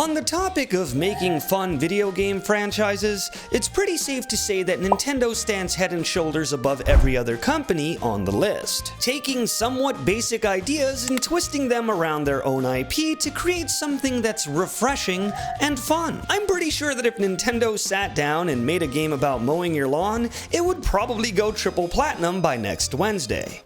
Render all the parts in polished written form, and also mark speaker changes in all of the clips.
Speaker 1: On the topic of making fun video game franchises, it's pretty safe to say that Nintendo stands head and shoulders above every other company on the list, taking somewhat basic ideas and twisting them around their own IP to create something that's refreshing and fun. I'm pretty sure that if Nintendo sat down and made a game about mowing your lawn, it would probably go triple platinum by next Wednesday.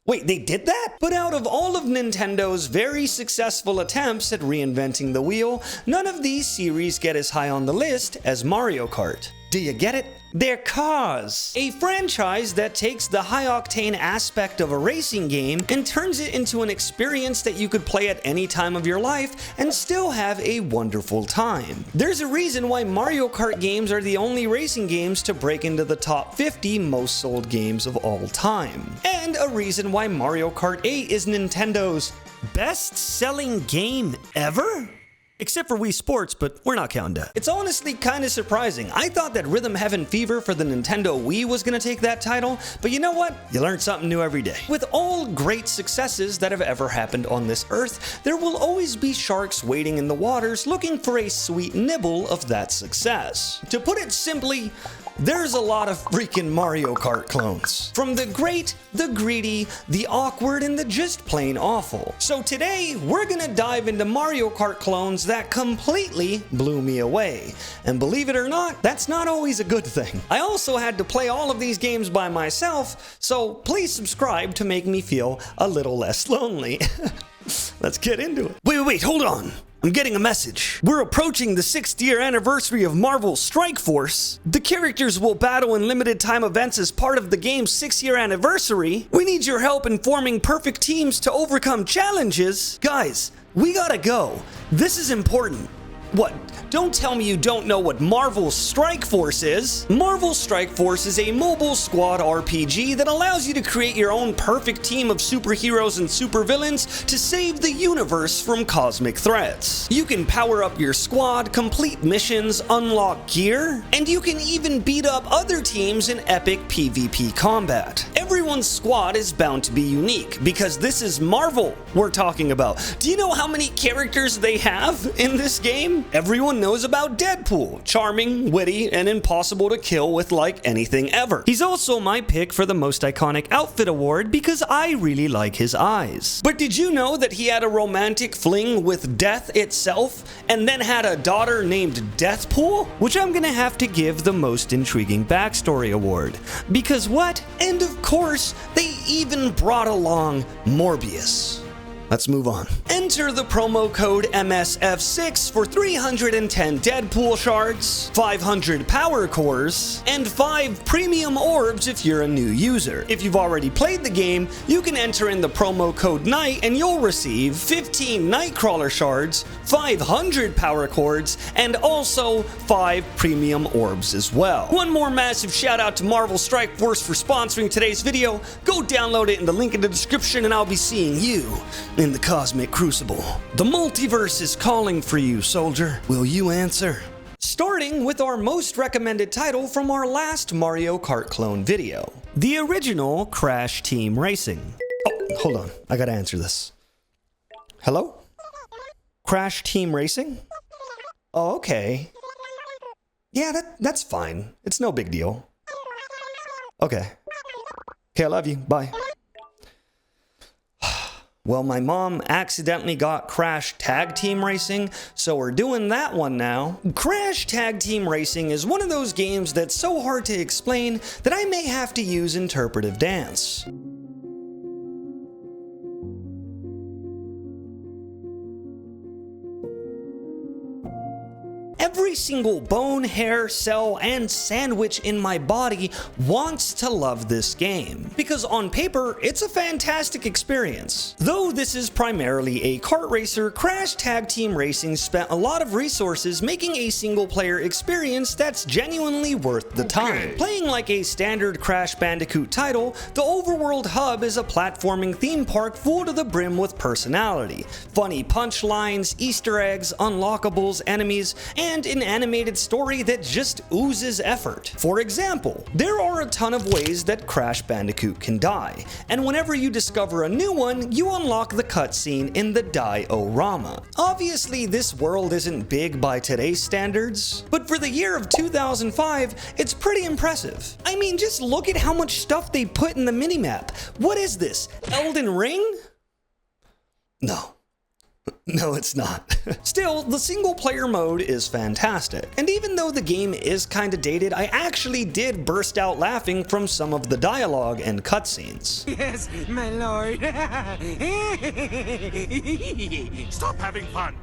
Speaker 1: Wait, they did that? But out of all of Nintendo's very successful attempts at reinventing the wheel, none of these series get as high on the list as Mario Kart. Do you get it? They're cars. A franchise that takes the high-octane aspect of a racing game and turns it into an experience that you could play at any time of your life and still have a wonderful time. There's a reason why Mario Kart games are the only racing games to break into the top 50 most sold games of all time. And a reason why Mario Kart 8 is Nintendo's best-selling game ever? Except for Wii Sports, but we're not counting that. It's honestly kinda surprising. I thought that Rhythm Heaven Fever for the Nintendo Wii was gonna take that title, but you know what? You learn something new every day. With all great successes that have ever happened on this earth, there will always be sharks waiting in the waters looking for a sweet nibble of that success. To put it simply, there's a lot of freaking Mario Kart clones. From the great, the greedy, the awkward, and the just plain awful. So today, we're gonna dive into Mario Kart clones that completely blew me away. And believe it or not, that's not always a good thing. I also had to play all of these games by myself, so please subscribe to make me feel a little less lonely. Let's get into it. Wait, hold on. I'm getting a message. We're approaching the 6th year anniversary of Marvel's Strike Force. The characters will battle in limited time events as part of the game's 6th-year anniversary. We need your help in forming perfect teams to overcome challenges. Guys, we gotta go. This is important. What? Don't tell me you don't know what Marvel's Strike Force is. Marvel's Strike Force is a mobile squad RPG that allows you to create your own perfect team of superheroes and supervillains to save the universe from cosmic threats. You can power up your squad, complete missions, unlock gear, and you can even beat up other teams in epic PvP combat. Everyone's squad is bound to be unique because this is Marvel we're talking about. Do you know how many characters they have in this game? Everyone knows about Deadpool, charming, witty, and impossible to kill with like anything ever. He's also my pick for the most iconic outfit award because I really like his eyes. But did you know that he had a romantic fling with death itself and then had a daughter named Deathpool? Which I'm gonna have to give the most intriguing backstory award. Because what? And of course, they even brought along Morbius. Let's move on. Enter the promo code MSF6 for 310 Deadpool shards, 500 power cores, and 5 premium orbs if you're a new user. If you've already played the game, you can enter in the promo code NIGHT and you'll receive 15 Nightcrawler shards, 500 power cores, and also 5 premium orbs as well. One more massive shout out to Marvel Strike Force for sponsoring today's video. Go download it in the link in the description and I'll be seeing you in the Cosmic Crucible. The multiverse is calling for you, soldier. Will you answer? Starting with our most recommended title from our last Mario Kart clone video. The original Crash Team Racing. Oh, hold on. I gotta answer this. Hello? Crash Team Racing? Oh, okay. Yeah, that's fine. It's no big deal. Okay. Okay, I love you. Bye. Well, my mom accidentally got Crash Tag Team Racing, so we're doing that one now. Crash Tag Team Racing is one of those games that's so hard to explain that I may have to use interpretive dance. Every single bone, hair, cell, and sandwich in my body wants to love this game, because on paper, it's a fantastic experience. Though this is primarily a kart racer, Crash Tag Team Racing spent a lot of resources making a single-player experience that's genuinely worth the time. Playing like a standard Crash Bandicoot title, the Overworld Hub is a platforming theme park full to the brim with personality, funny punchlines, Easter eggs, unlockables, enemies, and and an animated story that just oozes effort. For example, there are a ton of ways that Crash Bandicoot can die, and whenever you discover a new one, you unlock the cutscene in the diorama. Obviously, this world isn't big by today's standards, but for the year of 2005, it's pretty impressive. I mean, just look at how much stuff they put in the minimap. What is this, Elden Ring? No. No, it's not. Still, the single player mode is fantastic, and even though the game is kinda dated, I actually did burst out laughing from some of the dialogue and cutscenes.
Speaker 2: Yes, my lord. Stop having fun.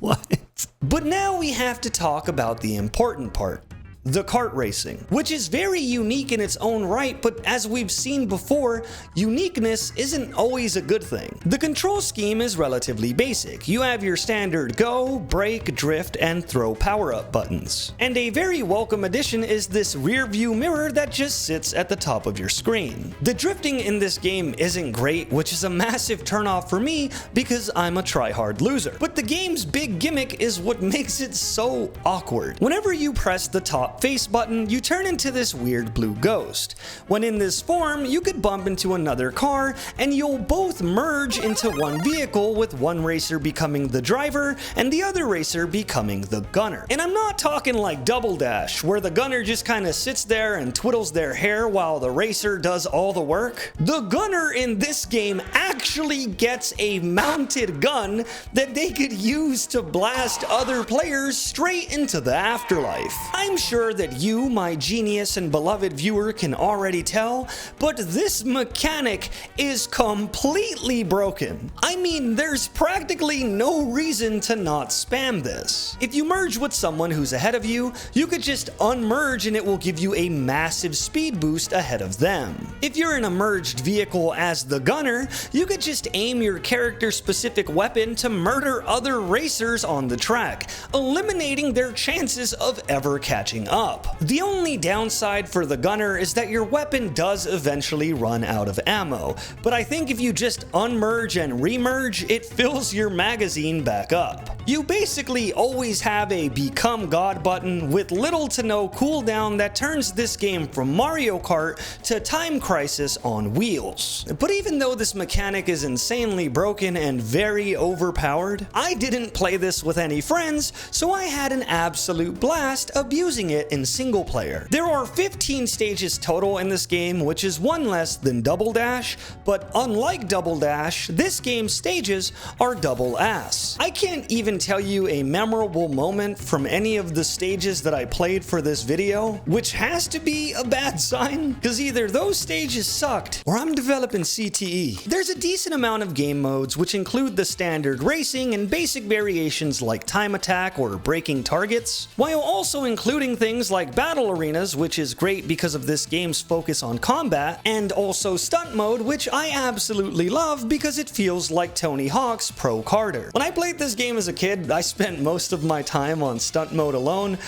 Speaker 1: What? But now we have to talk about the important part. The kart racing, which is very unique in its own right, but as we've seen before, uniqueness isn't always a good thing. The control scheme is relatively basic. You have your standard go, brake, drift, and throw power-up buttons. And a very welcome addition is this rear view mirror that just sits at the top of your screen. The drifting in this game isn't great, which is a massive turnoff for me because I'm a try-hard loser. But the game's big gimmick is what makes it so awkward. Whenever you press the top face button, you turn into this weird blue ghost. When in this form, you could bump into another car and you'll both merge into one vehicle, with one racer becoming the driver and the other racer becoming the gunner. And I'm not talking like Double Dash, where the gunner just kind of sits there and twiddles their hair while the racer does all the work. The gunner in this game actually gets a mounted gun that they could use to blast other players straight into the afterlife. I'm sure that you, my genius and beloved viewer, can already tell, but this mechanic is completely broken. I mean, there's practically no reason to not spam this. If you merge with someone who's ahead of you, you could just unmerge and it will give you a massive speed boost ahead of them. If you're in a merged vehicle as the gunner, you could just aim your character-specific weapon to murder other racers on the track, eliminating their chances of ever catching up. The only downside for the gunner is that your weapon does eventually run out of ammo, but I think if you just unmerge and remerge, it fills your magazine back up. You basically always have a become god button with little to no cooldown that turns this game from Mario Kart to Time Crisis on wheels. But even though this mechanic is insanely broken and very overpowered, I didn't play this with any friends, so I had an absolute blast abusing it in single player. There are 15 stages total in this game, which is one less than Double Dash, but unlike Double Dash, this game's stages are double ass. I can't even tell you a memorable moment from any of the stages that I played for this video, which has to be a bad sign, because either those stages sucked or I'm developing CTE. There's a decent amount of game modes, which include the standard racing and basic variations like time attack or breaking targets, while also including things like battle arenas, which is great because of this game's focus on combat, and also stunt mode, which I absolutely love because it feels like Tony Hawk's Pro Karter. When I played this game as a kid, I spent most of my time on stunt mode alone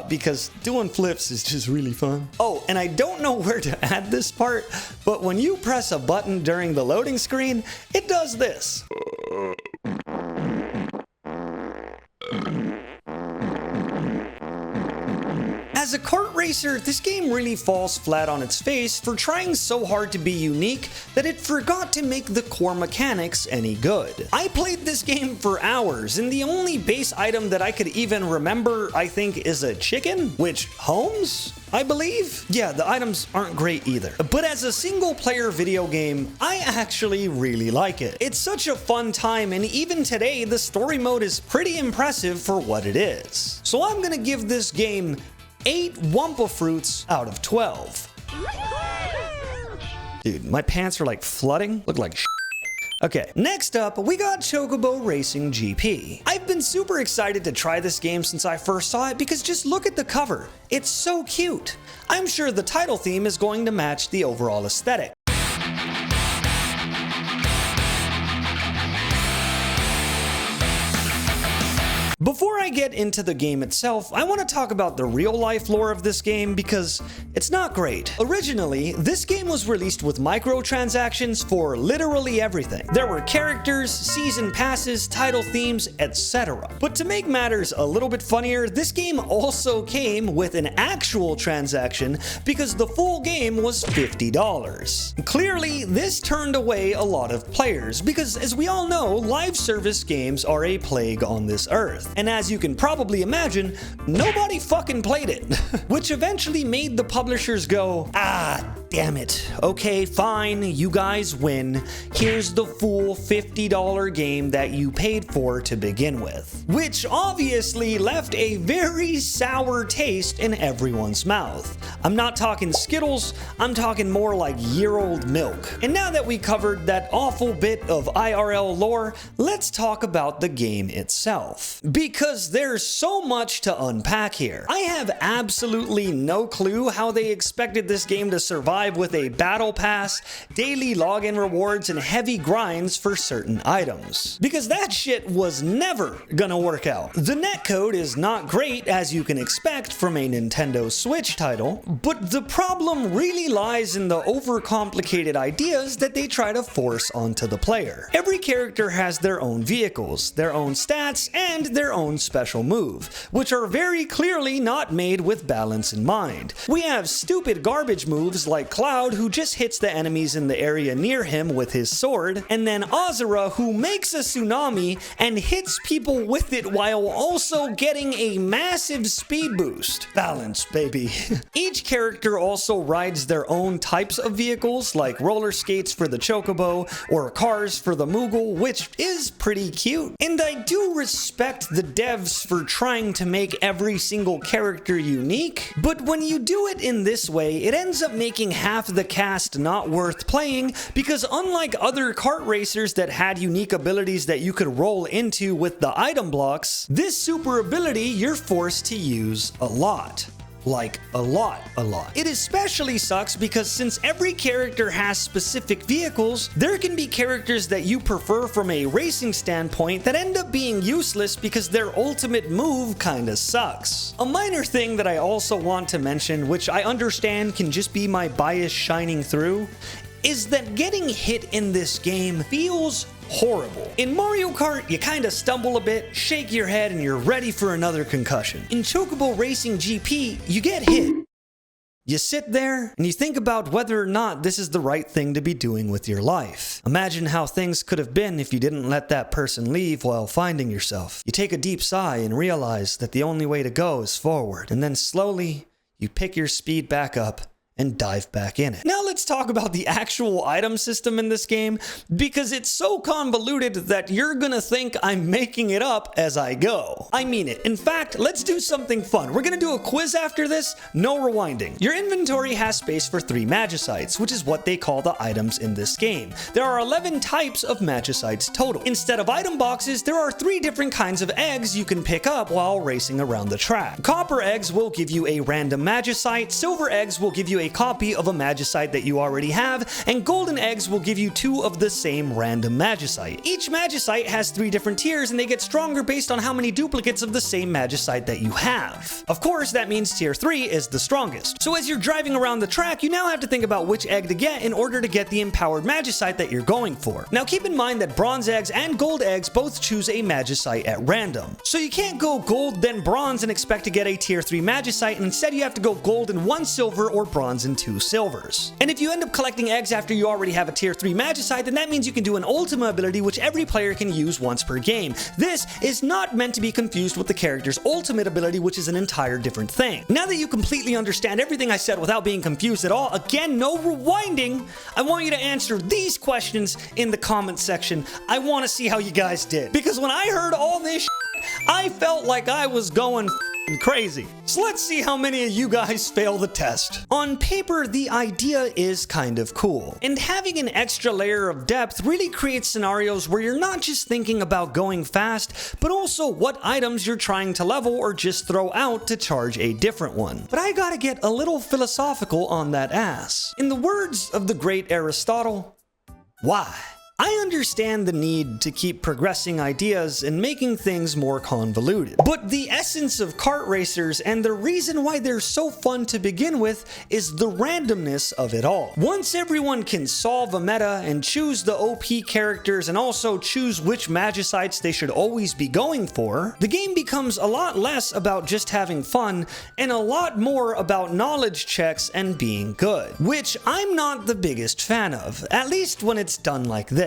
Speaker 1: because doing flips is just really fun. Oh, and I don't know where to add this part, but when you press a button during the loading screen, it does this. As a kart racer, this game really falls flat on its face for trying so hard to be unique that it forgot to make the core mechanics any good. I played this game for hours, and the only base item that I could even remember, I think, is a chicken, which homes, I believe? Yeah, the items aren't great either. But as a single player video game, I actually really like it. It's such a fun time, and even today, the story mode is pretty impressive for what it is. So I'm gonna give this game 8 Wumpa Fruits out of 12. Dude, my pants are like flooding. Look like shit. Okay, next up, we got Chocobo Racing GP. I've been super excited to try this game since I first saw it because just look at the cover. It's so cute. I'm sure the title theme is going to match the overall aesthetic. Before I get into the game itself, I want to talk about the real-life lore of this game because it's not great. Originally, this game was released with microtransactions for literally everything. There were characters, season passes, title themes, etc. But to make matters a little bit funnier, this game also came with an actual transaction because the full game was $50. Clearly, this turned away a lot of players because, as we all know, live service games are a plague on this earth. And as you can probably imagine, nobody fucking played it. Which eventually made the publishers go, ah, damn it. Okay, fine, you guys win. Here's the full $50 game that you paid for to begin with. Which obviously left a very sour taste in everyone's mouth. I'm not talking Skittles, I'm talking more like year-old milk. And now that we covered that awful bit of IRL lore, let's talk about the game itself. Because there's so much to unpack here. I have absolutely no clue how they expected this game to survive with a battle pass, daily login rewards, and heavy grinds for certain items. Because that shit was never gonna work out. The netcode is not great, as you can expect from a Nintendo Switch title, but the problem really lies in the overcomplicated ideas that they try to force onto the player. Every character has their own vehicles, their own stats, and their own special move, which are very clearly not made with balance in mind. We have stupid garbage moves like Cloud, who just hits the enemies in the area near him with his sword, and then Azura, who makes a tsunami and hits people with it while also getting a massive speed boost. Balance, baby. Each character also rides their own types of vehicles, like roller skates for the Chocobo or cars for the Moogle, which is pretty cute. And I do respect the devs for trying to make every single character unique, but when you do it in this way, it ends up making half the cast not worth playing, because unlike other kart racers that had unique abilities that you could roll into with the item blocks, this super ability you're forced to use a lot. Like, a lot. It especially sucks because since every character has specific vehicles, there can be characters that you prefer from a racing standpoint that end up being useless because their ultimate move kinda sucks. A minor thing that I also want to mention, which I understand can just be my bias shining through, is that getting hit in this game feels horrible. In Mario Kart, you kinda stumble a bit, shake your head, and you're ready for another concussion. In Chocobo Racing GP, you get hit. You sit there and you think about whether or not this is the right thing to be doing with your life. Imagine how things could have been if you didn't let that person leave while finding yourself. You take a deep sigh and realize that the only way to go is forward, and then slowly, you pick your speed back up and dive back in it. Now let's talk about the actual item system in this game, because it's so convoluted that you're gonna think I'm making it up as I go. I mean it. In fact, let's do something fun. We're gonna do a quiz after this, no rewinding. Your inventory has space for 3 magicites, which is what they call the items in this game. There are 11 types of magicites total. Instead of item boxes, there are 3 different kinds of eggs you can pick up while racing around the track. Copper eggs will give you a random magicite, silver eggs will give you a copy of a magicite that you already have, and golden eggs will give you 2 of the same random magicite. Each magicite has 3 different tiers, and they get stronger based on how many duplicates of the same magicite that you have. Of course, that means tier 3 is the strongest. So as you're driving around the track, you now have to think about which egg to get in order to get the empowered magicite that you're going for. Now keep in mind that bronze eggs and gold eggs both choose a magicite at random. So you can't go gold then bronze and expect to get a tier 3 magicite, and instead you have to go gold and 1 silver or bronze and 2 silvers. And if you end up collecting eggs after you already have a tier 3 magicite, then that means you can do an ultima ability which every player can use once per game. This is not meant to be confused with the character's ultimate ability, which is an entire different thing. Now that you completely understand everything I said without being confused at all, again, no rewinding, I want you to answer these questions in the comment section. I want to see how you guys did. Because when I heard all this shit, I felt like I was going crazy. So let's see how many of you guys fail the test. On paper, the idea is kind of cool, and having an extra layer of depth really creates scenarios where you're not just thinking about going fast, but also what items you're trying to level or just throw out to charge a different one. But I gotta get a little philosophical on that ass. In the words of the great Aristotle, why? I understand the need to keep progressing ideas and making things more convoluted, but the essence of kart racers and the reason why they're so fun to begin with is the randomness of it all. Once everyone can solve a meta and choose the OP characters and also choose which magicites they should always be going for, the game becomes a lot less about just having fun and a lot more about knowledge checks and being good, which I'm not the biggest fan of, at least when it's done like this.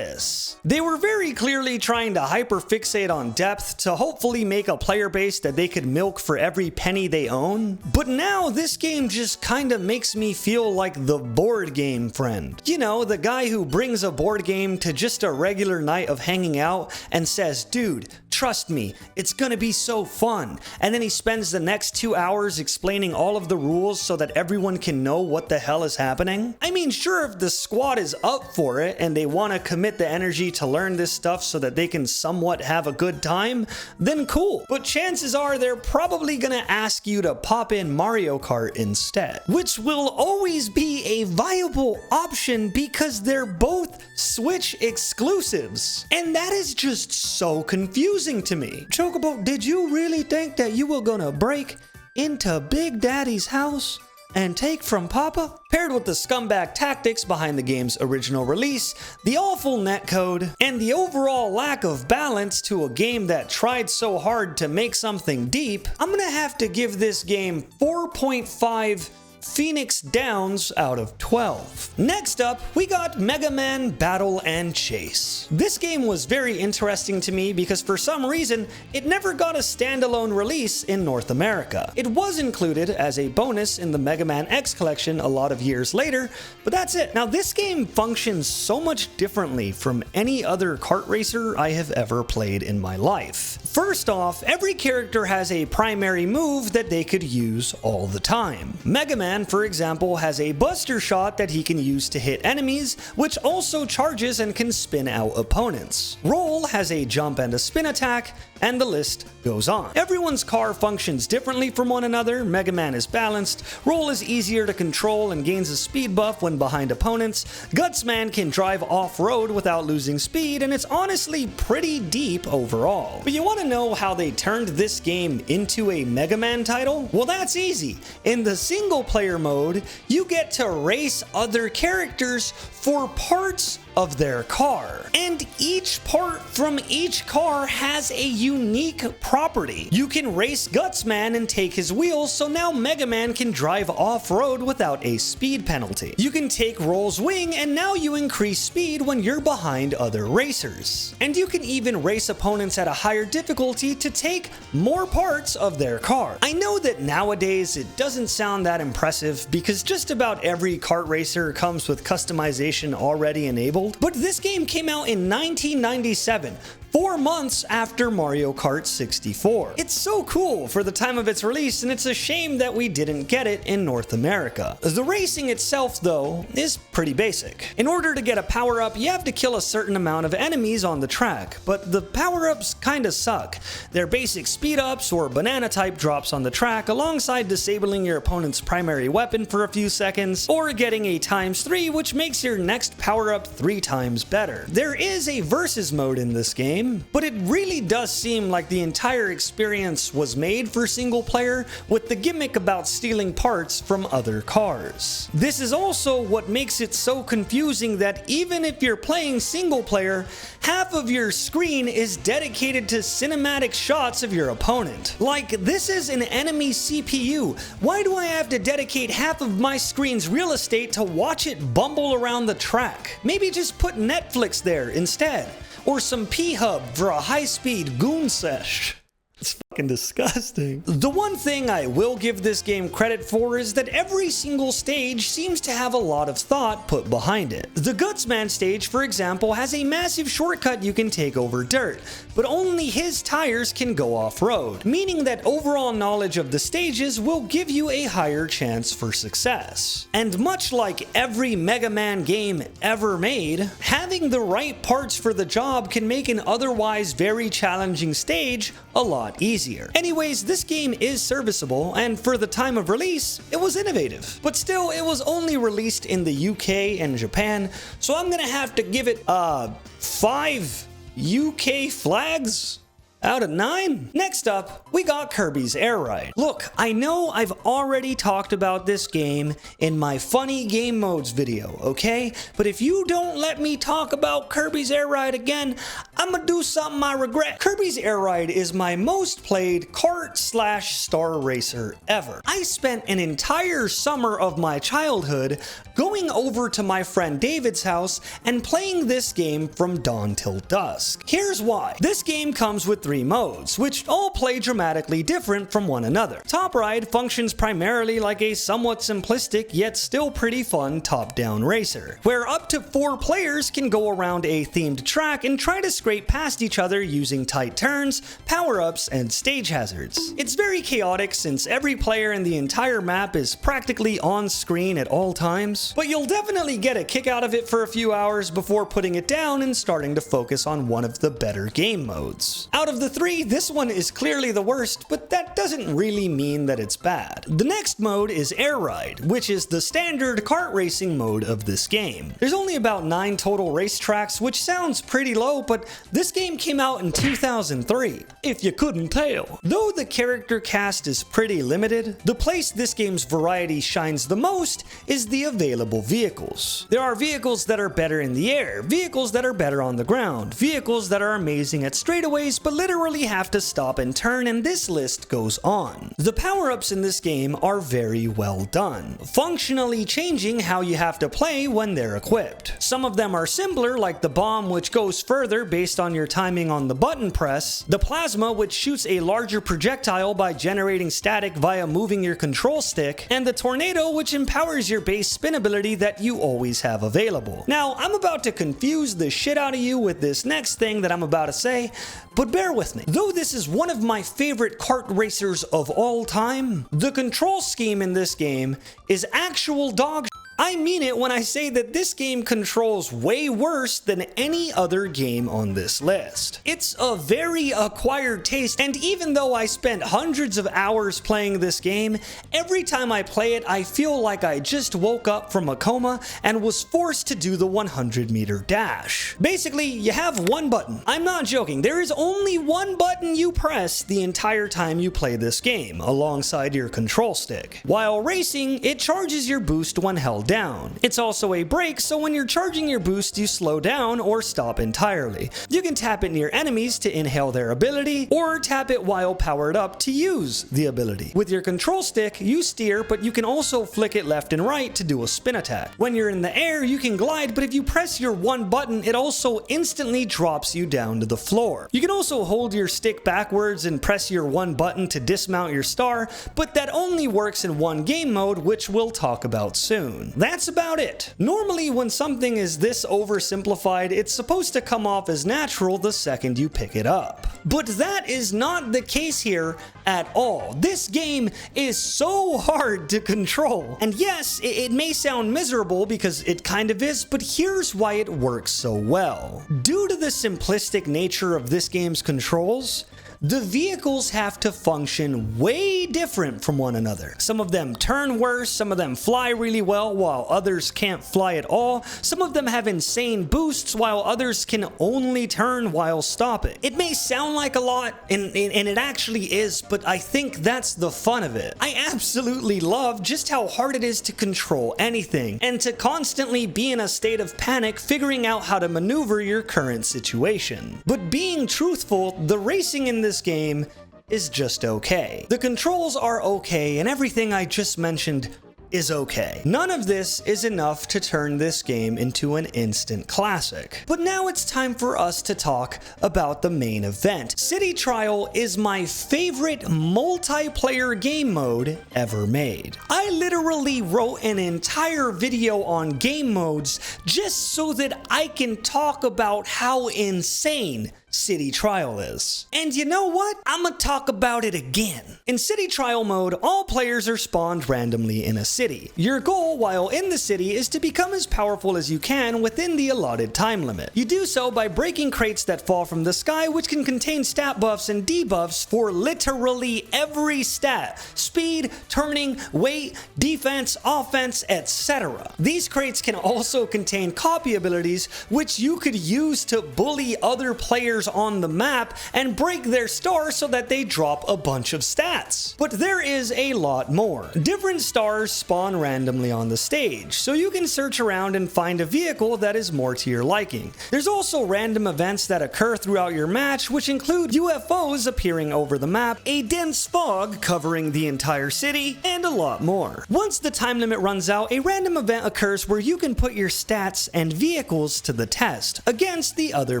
Speaker 1: They were very clearly trying to hyperfixate on depth to hopefully make a player base that they could milk for every penny they own, but now this game just kinda makes me feel like the board game friend. You know, the guy who brings a board game to just a regular night of hanging out and says, dude, trust me, it's gonna be so fun. And then he spends the next 2 hours explaining all of the rules so that everyone can know what the hell is happening. I mean, sure, if the squad is up for it and they wanna commit the energy to learn this stuff so that they can somewhat have a good time, then cool. But chances are they're probably gonna ask you to pop in Mario Kart instead, which will always be a viable option because they're both Switch exclusives. And that is just so confusing to me. Chocobo, did you really think that you were gonna break into Big Daddy's house and take from Papa? Paired with the scumbag tactics behind the game's original release, the awful netcode, and the overall lack of balance to a game that tried so hard to make something deep, I'm gonna have to give this game 4.5 Phoenix Downs out of 12. Next up, we got Mega Man Battle and Chase. This game was very interesting to me because for some reason, it never got a standalone release in North America. It was included as a bonus in the Mega Man X collection a lot of years later, but that's it. Now this game functions so much differently from any other kart racer I have ever played in my life. First off, every character has a primary move that they could use all the time. Mega Man, for example, has a buster shot that he can use to hit enemies, which also charges and can spin out opponents. Roll has a jump and a spin attack, and the list goes on. Everyone's car functions differently from one another. Mega Man is balanced, Roll is easier to control and gains a speed buff when behind opponents, Gutsman can drive off-road without losing speed, and it's honestly pretty deep overall. But you want to know how they turned this game into a Mega Man title? Well, that's easy. In the single player mode, you get to race other characters for parts of their car. And each part from each car has a unique property. You can race Gutsman and take his wheels, so now Mega Man can drive off-road without a speed penalty. You can take Roll's wing, and now you increase speed when you're behind other racers. And you can even race opponents at a higher difficulty to take more parts of their car. I know that nowadays it doesn't sound that impressive because just about every kart racer comes with customization already enabled, but this game came out in 1997, 4 months after Mario Kart 64. It's so cool for the time of its release, and it's a shame that we didn't get it in North America. The racing itself, though, is pretty basic. In order to get a power-up, you have to kill a certain amount of enemies on the track, but the power-ups kinda suck. They're basic speed-ups or banana-type drops on the track, alongside disabling your opponent's primary weapon for a few seconds, or getting a ×3, which makes your next power-up 3 times better. There is a versus mode in this game, but it really does seem like the entire experience was made for single player, with the gimmick about stealing parts from other cars. This is also what makes it so confusing that even if you're playing single player, half of your screen is dedicated to cinematic shots of your opponent. Like, this is an enemy CPU. Why do I have to dedicate half of my screen's real estate to watch it bumble around the track? Maybe just put Netflix there instead. Or some P-Hub for a high-speed goon sesh. It's fucking disgusting. The one thing I will give this game credit for is that every single stage seems to have a lot of thought put behind it. The Gutsman stage, for example, has a massive shortcut you can take over dirt, but only his tires can go off-road, meaning that overall knowledge of the stages will give you a higher chance for success. And much like every Mega Man game ever made, having the right parts for the job can make an otherwise very challenging stage a lot easier. easier. Anyways, this game is serviceable, and for the time of release, it was innovative. But still, it was only released in the UK and Japan, so I'm gonna have to give it 5 UK flags out of 9? Next up, we got Kirby's Air Ride. Look, I know I've already talked about this game in my funny game modes video, okay? But if you don't let me talk about Kirby's Air Ride again, I'm gonna do something I regret. Kirby's Air Ride is my most played kart/star racer ever. I spent an entire summer of my childhood going over to my friend David's house and playing this game from dawn till dusk. Here's why. This game comes with 3 modes, which all play dramatically different from one another. Top Ride functions primarily like a somewhat simplistic yet still pretty fun top-down racer, where up to 4 players can go around a themed track and try to scrape past each other using tight turns, power-ups, and stage hazards. It's very chaotic since every player in the entire map is practically on screen at all times, but you'll definitely get a kick out of it for a few hours before putting it down and starting to focus on one of the better game modes. Out of the 3, this one is clearly the worst, but that doesn't really mean that it's bad. The next mode is Air Ride, which is the standard kart racing mode of this game. There's only about 9 total racetracks, which sounds pretty low, but this game came out in 2003, if you couldn't tell. Though the character cast is pretty limited, the place this game's variety shines the most is the available vehicles. There are vehicles that are better in the air, vehicles that are better on the ground, vehicles that are amazing at straightaways but literally have to stop and turn, and this list goes on. The power-ups in this game are very well done, functionally changing how you have to play when they're equipped. Some of them are simpler, like the bomb, which goes further based on your timing on the button press, the plasma, which shoots a larger projectile by generating static via moving your control stick, and the tornado, which empowers your base spin ability that you always have available. Now, I'm about to confuse the shit out of you with this next thing that I'm about to say, but bear with me. Though this is one of my favorite kart racers of all time, the control scheme in this game is actual dog shit. I mean it when I say that this game controls way worse than any other game on this list. It's a very acquired taste, and even though I spent hundreds of hours playing this game, every time I play it I feel like I just woke up from a coma and was forced to do the 100-meter dash. Basically, you have one button. I'm not joking, there is only one button you press the entire time you play this game, alongside your control stick. While racing, it charges your boost when held down. It's also a brake, so when you're charging your boost, you slow down or stop entirely. You can tap it near enemies to inhale their ability, or tap it while powered up to use the ability. With your control stick, you steer, but you can also flick it left and right to do a spin attack. When you're in the air, you can glide, but if you press your one button, it also instantly drops you down to the floor. You can also hold your stick backwards and press your one button to dismount your star, but that only works in one game mode, which we'll talk about soon. That's about it. Normally, when something is this oversimplified, it's supposed to come off as natural the second you pick it up. But that is not the case here at all. This game is so hard to control. And yes, it may sound miserable because it kind of is, but here's why it works so well. Due to the simplistic nature of this game's controls, the vehicles have to function way different from one another. Some of them turn worse, some of them fly really well, while others can't fly at all. Some of them have insane boosts, while others can only turn while stopping. It may sound like a lot, and it actually is, but I think that's the fun of it. I absolutely love just how hard it is to control anything, and to constantly be in a state of panic figuring out how to maneuver your current situation. But being truthful, the racing in this game is just okay. The controls are okay, and everything I just mentioned is okay. None of this is enough to turn this game into an instant classic. But now it's time for us to talk about the main event. City Trial is my favorite multiplayer game mode ever made. I literally wrote an entire video on game modes just so that I can talk about how insane City Trial is. And you know what? I'ma talk about it again. In City Trial mode, all players are spawned randomly in a city. Your goal while in the city is to become as powerful as you can within the allotted time limit. You do so by breaking crates that fall from the sky, which can contain stat buffs and debuffs for literally every stat: speed, turning, weight, defense, offense, etc. These crates can also contain copy abilities, which you could use to bully other players on the map and break their stars so that they drop a bunch of stats. But there is a lot more. Different stars spawn randomly on the stage, so you can search around and find a vehicle that is more to your liking. There's also random events that occur throughout your match, which include UFOs appearing over the map, a dense fog covering the entire city, and a lot more. Once the time limit runs out, a random event occurs where you can put your stats and vehicles to the test against the other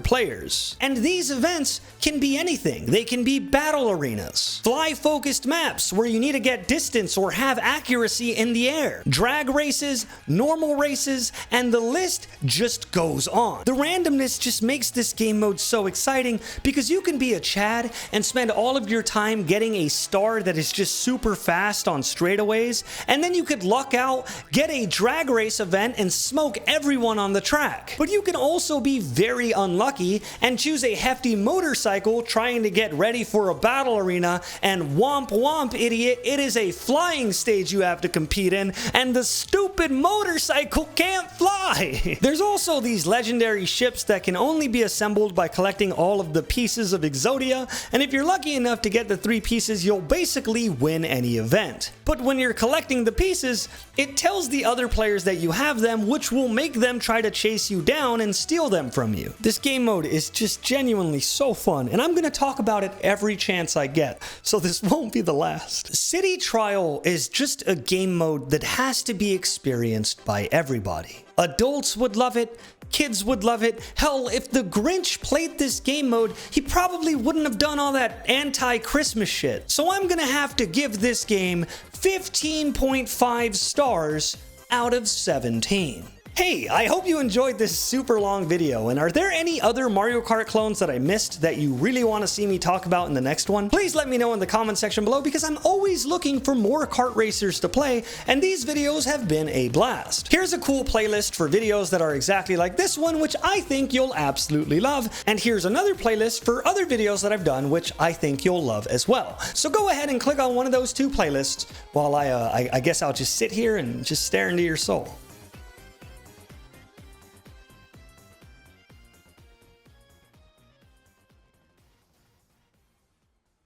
Speaker 1: players. And these events can be anything. They can be battle arenas, fly-focused maps where you need to get distance or have accuracy in the air, drag races, normal races, and the list just goes on. The randomness just makes this game mode so exciting because you can be a Chad and spend all of your time getting a star that is just super fast on straightaways, and then you could luck out, get a drag race event, and smoke everyone on the track. But you can also be very unlucky and choose a hefty motorcycle trying to get ready for a battle arena, and womp womp idiot, it is a flying stage you have to compete in, and the stupid motorcycle can't fly. There's also these legendary ships that can only be assembled by collecting all of the pieces of Exodia, and if you're lucky enough to get the 3 pieces, you'll basically win any event. But when you're collecting the pieces, it tells the other players that you have them, which will make them try to chase you down and steal them from you. This game mode is just genuinely so fun, and I'm gonna talk about it every chance I get, so this won't be the last. City Trial is just a game mode that has to be experienced by everybody. Adults would love it, kids would love it. Hell, if the Grinch played this game mode, he probably wouldn't have done all that anti-Christmas shit. So I'm gonna have to give this game 15.5 stars out of 17. Hey, I hope you enjoyed this super long video, and are there any other Mario Kart clones that I missed that you really want to see me talk about in the next one? Please let me know in the comment section below, because I'm always looking for more kart racers to play, and these videos have been a blast. Here's a cool playlist for videos that are exactly like this one, which I think you'll absolutely love, and here's another playlist for other videos that I've done, which I think you'll love as well. So go ahead and click on one of those 2 playlists while I guess I'll just sit here and just stare into your soul.